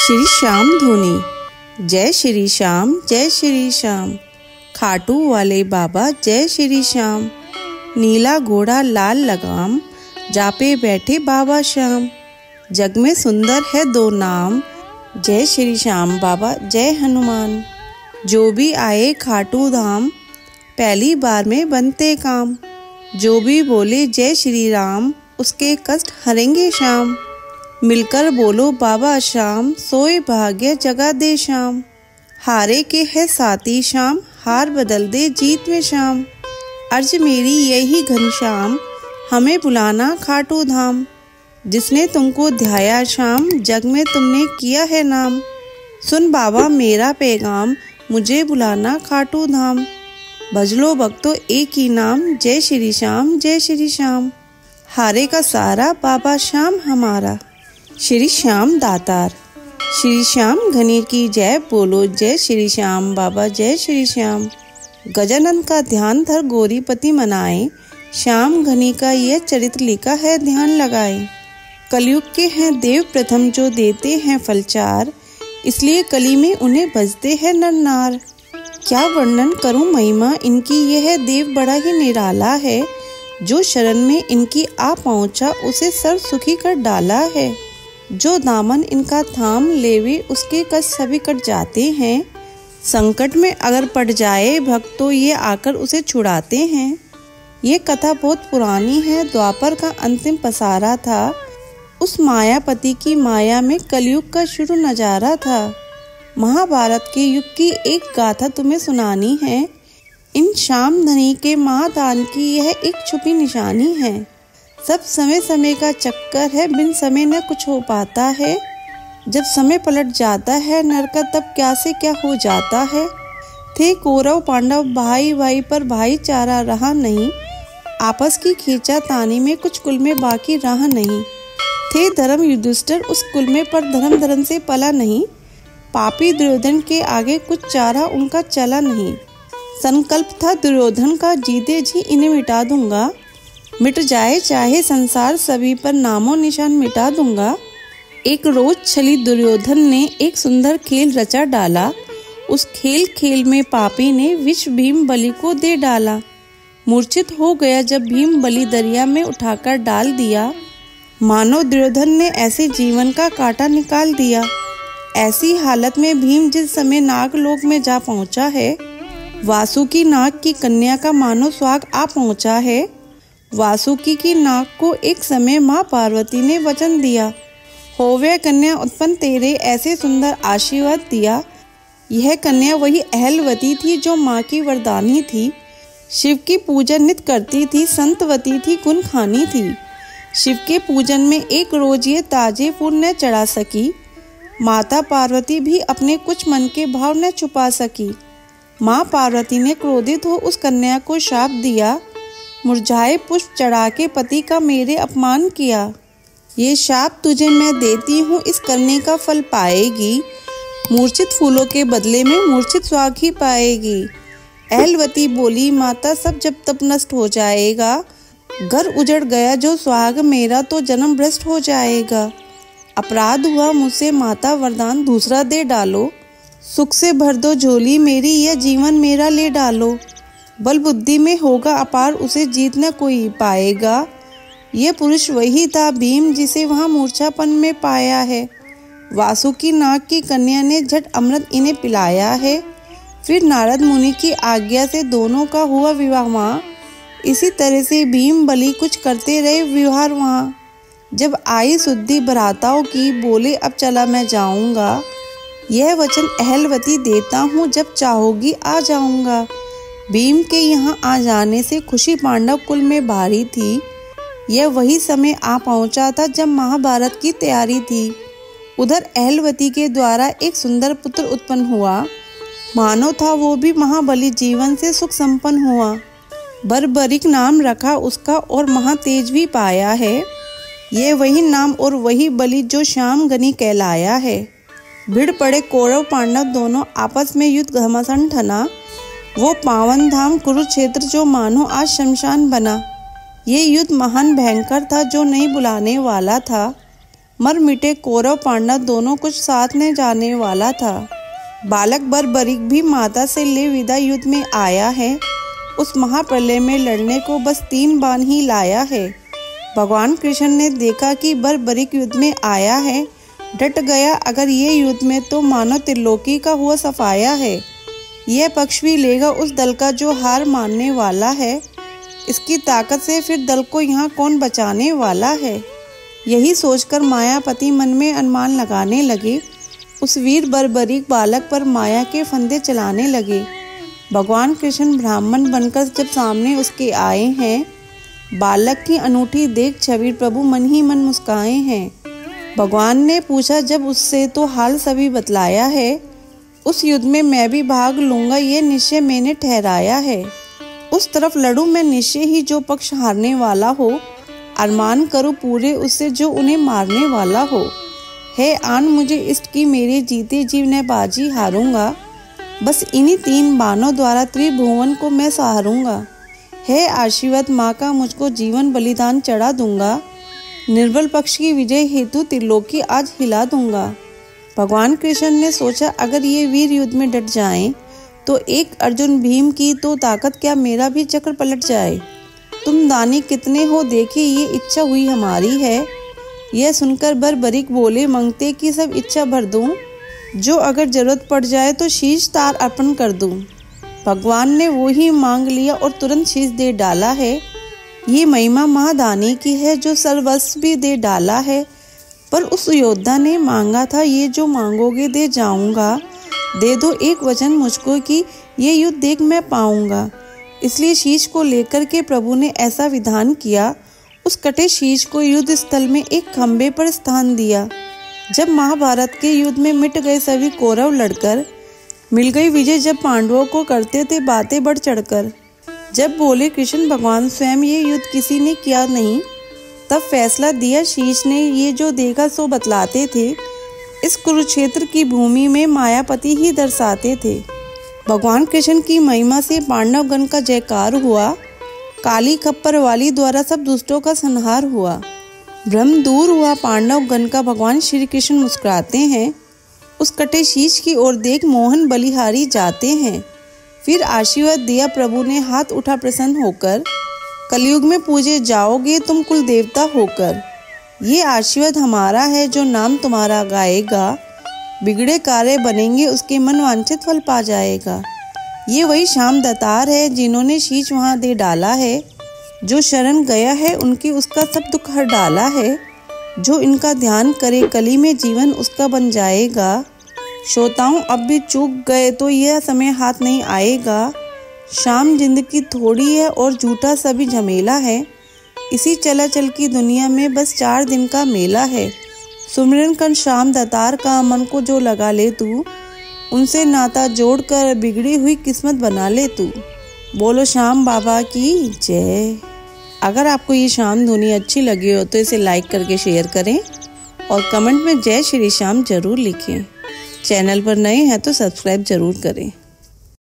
श्री श्याम धुनी। जय श्री श्याम जय श्री श्याम, खाटू वाले बाबा जय श्री श्याम। नीला घोड़ा लाल लगाम, जापे बैठे बाबा श्याम। जग में सुंदर है दो नाम, जय श्री श्याम बाबा जय हनुमान। जो भी आए खाटू धाम, पहली बार में बनते काम। जो भी बोले जय श्री राम, उसके कष्ट हरेंगे श्याम। मिलकर बोलो बाबा श्याम, सोए भाग्य जगा दे श्याम। हारे के है साथी श्याम, हार बदल दे जीत में श्याम। अर्ज मेरी यही घनश्याम, हमें बुलाना खाटू धाम। जिसने तुमको ध्याया श्याम, जग में तुमने किया है नाम। सुन बाबा मेरा पैगाम, मुझे बुलाना खाटू धाम। भज लो भक्तों एक ही नाम, जय श्री श्याम जय श्री श्याम। हारे का सारा बाबा श्याम हमारा। श्री श्याम दातार। श्री श्याम घनी की जय, बोलो जय श्री श्याम बाबा जय श्री श्याम। गजानन का ध्यान धर गौरीपति मनाए, श्याम घनी का यह चरित्र लिखा है ध्यान लगाए। कलयुग के हैं देव प्रथम, जो देते हैं फलचार, इसलिए कली में उन्हें भजते हैं नर नार। क्या वर्णन करूं महिमा इनकी, यह देव बड़ा ही निराला है। जो शरण में इनकी आ पहुंचा, उसे सर्व सुखी कर डाला है। जो दामन इनका थाम लेवे, उसके कष्ट सभी कट जाते हैं। संकट में अगर पड़ जाए भक्त, तो ये आकर उसे छुड़ाते हैं। ये कथा बहुत पुरानी है, द्वापर का अंतिम पसारा था। उस मायापति की माया में कलयुग का शुरू नजारा था। महाभारत के युग की एक गाथा तुम्हें सुनानी है। इन श्याम धनी के महादान की यह एक छुपी निशानी है। सब समय समय का चक्कर है, बिन समय न कुछ हो पाता है। जब समय पलट जाता है नर का, तब क्या से क्या हो जाता है। थे कौरव पांडव भाई भाई, पर भाईचारा रहा नहीं। आपस की खींचातानी में कुछ कुल में बाकी रहा नहीं। थे धर्म युधिष्ठिर उस कुल में, पर धर्म धर्म से पला नहीं। पापी दुर्योधन के आगे कुछ चारा उनका चला नहीं। संकल्प था दुर्योधन का, जीते जी इन्हें मिटा दूंगा। मिट जाए चाहे संसार, सभी पर नामो निशान मिटा दूंगा। एक रोज छली दुर्योधन ने एक सुंदर खेल रचा डाला। उस खेल में पापी ने विष भीम बलि को दे डाला। मूर्छित हो गया जब भीम बलि दरिया में उठाकर डाल दिया। मानो दुर्योधन ने ऐसे जीवन का कांटा निकाल दिया। ऐसी हालत में भीम जिस समय नागलोक में जा पहुंचा है, वासुकी नाग की कन्या का मानो स्वाग आ पहुंचा है। वासुकी की नाग को एक समय माँ पार्वती ने वचन दिया, होवे कन्या उत्पन्न तेरे, ऐसे सुंदर आशीर्वाद दिया। यह कन्या वही अहलवती थी, जो माँ की वरदानी थी। शिव की पूजन नित करती थी, संतवती थी, गुण खानी थी। शिव के पूजन में एक रोज ये ताजे फूल न चढ़ा सकी। माता पार्वती भी अपने कुछ मन के भाव न छुपा सकी। माँ पार्वती ने क्रोधित हो उस कन्या को शाप दिया, मुरझाए पुष्प चढ़ा के पति का मेरे अपमान किया। ये शाप तुझे मैं देती हूँ, इस करने का फल पाएगी। मूर्छित फूलों के बदले में मूर्छित स्वाग ही पाएगी। अहलवती बोली, माता सब जब तब नष्ट हो जाएगा। घर उजड़ गया जो स्वाग मेरा, तो जन्म भ्रष्ट हो जाएगा। अपराध हुआ मुझसे माता, वरदान दूसरा दे डालो। सुख से भर दो झोली मेरी, यह जीवन मेरा ले डालो। बल बुद्धि में होगा अपार, उसे जीत न कोई पाएगा। यह पुरुष वही था भीम, जिसे वहाँ मूर्छापन में पाया है। वासुकी नाग की कन्या ने झट अमृत इन्हें पिलाया है। फिर नारद मुनि की आज्ञा से दोनों का हुआ विवाह वहाँ। इसी तरह से भीम बलि कुछ करते रहे व्यवहार वहाँ। जब आई शुद्धि भ्राताओं की, बोले अब चला मैं जाऊँगा। यह वचन अहलवती देता हूँ, जब चाहोगी आ जाऊँगा। भीम के यहाँ आ जाने से खुशी पांडव कुल में भारी थी। यह वही समय आ पहुंचा था जब महाभारत की तैयारी थी। उधर अहलवती के द्वारा एक सुंदर पुत्र उत्पन्न हुआ। मानो था वो भी महाबली, जीवन से सुख संपन्न हुआ। बर्बरिक नाम रखा उसका, और महातेज भी पाया है। यह वही नाम और वही बलि, जो श्याम घनी कहलाया है। भिड़ पड़े कौरव पांडव दोनों, आपस में युद्ध घमासान ठना। वो पावन धाम कुरुक्षेत्र, जो मानो आज शमशान बना। ये युद्ध महान भयंकर था, जो नहीं बुलाने वाला था। मर मिटे कौरव पांडव दोनों कुछ साथ न जाने वाला था। बालक बर्बरिक भी माता से ले विदा युद्ध में आया है। उस महाप्रलय में लड़ने को बस 3 बाण ही लाया है। भगवान कृष्ण ने देखा कि बर्बरिक युद्ध में आया है, डट गया अगर ये युद्ध में तो मानो त्रिलोकी का हुआ सफाया है। यह पक्ष भी लेगा उस दल का जो हार मानने वाला है। इसकी ताकत से फिर दल को यहाँ कौन बचाने वाला है। यही सोचकर मायापति मन में अनुमान लगाने लगे। उस वीर बर्बरिक बालक पर माया के फंदे चलाने लगे। भगवान कृष्ण ब्राह्मण बनकर जब सामने उसके आए हैं, बालक की अनूठी देख छवि प्रभु मन ही मन मुस्काए हैं। भगवान ने पूछा जब उससे तो हाल सभी बतलाया है। उस युद्ध में मैं भी भाग लूंगा ये निश्चय मैंने ठहराया है। उस तरफ लड़ूं मैं निश्चय ही जो पक्ष हारने वाला हो, अरमान करूं पूरे उससे जो उन्हें मारने वाला हो। है आन मुझे इष्ट की मेरे जीते जीव न बाजी हारूंगा, बस इन्हीं 3 बाणों द्वारा त्रिभुवन को मैं सहारूंगा। है आशीर्वाद माँ का मुझको जीवन बलिदान चढ़ा दूंगा, निर्बल पक्ष की विजय हेतु त्रिलोकी आज हिला दूंगा। भगवान कृष्ण ने सोचा अगर ये वीर युद्ध में डट जाएं, तो एक अर्जुन भीम की तो ताकत क्या मेरा भी चक्र पलट जाए। तुम दानी कितने हो देखिए ये इच्छा हुई हमारी है। यह सुनकर बर्बरिक बोले मांगते कि सब इच्छा भर दूं, जो अगर जरूरत पड़ जाए तो शीश तार अर्पण कर दूं। भगवान ने वो ही मांग लिया और तुरंत शीश दे डाला है। ये महिमा महादानी की है जो सर्वस्व भी दे डाला है। पर उस योद्धा ने मांगा था ये जो मांगोगे दे जाऊंगा, दे दो एक वचन मुझको कि ये युद्ध देख मैं पाऊंगा। इसलिए शीश को लेकर के प्रभु ने ऐसा विधान किया। उस कटे शीश को युद्ध स्थल में एक खंबे पर स्थान दिया। जब महाभारत के युद्ध में मिट गए सभी कौरव लड़कर, मिल गई विजय जब पांडवों को करते थे बातें बढ़ चढ़कर। जब बोले कृष्ण भगवान स्वयं ये युद्ध किसी ने किया नहीं, तब फैसला दिया शीश ने ये जो देखा सो बतलाते थे। इस कुरुक्षेत्र की भूमि में मायापति ही दर्शाते थे। भगवान कृष्ण की महिमा से पांडवगण का जयकार हुआ। काली खप्पर वाली द्वारा सब दुष्टों का संहार हुआ। भ्रम दूर हुआ पांडवगण का। भगवान श्री कृष्ण मुस्कुराते हैं। उस कटे शीश की ओर देख मोहन बलिहारी जाते हैं। फिर आशीर्वाद दिया प्रभु ने हाथ उठा प्रसन्न होकर, कलयुग में पूजे जाओगे तुम कुल देवता होकर। ये आशीर्वाद हमारा है जो नाम तुम्हारा गाएगा, बिगड़े कार्य बनेंगे उसके मन वांछित फल पा जाएगा। ये वही श्याम दत्तार है जिन्होंने शीश वहाँ दे डाला है। जो शरण गया है उनकी उसका सब दुख हर डाला है। जो इनका ध्यान करे कली में जीवन उसका बन जाएगा। श्रोताओं अब भी चूक गए तो यह समय हाथ नहीं आएगा। शाम जिंदगी थोड़ी है और झूठा सभी झमेला है। इसी चलाचल की दुनिया में बस 4 दिन का मेला है। सुमिरन कर श्याम दत्तार का मन को जो लगा ले तू, उनसे नाता जोड़कर बिगड़ी हुई किस्मत बना ले तू। बोलो श्याम बाबा की जय। अगर आपको ये श्याम धुनी अच्छी लगी हो तो इसे लाइक करके शेयर करें और कमेंट में जय श्री श्याम जरूर लिखें। चैनल पर नए हैं तो सब्सक्राइब जरूर करें।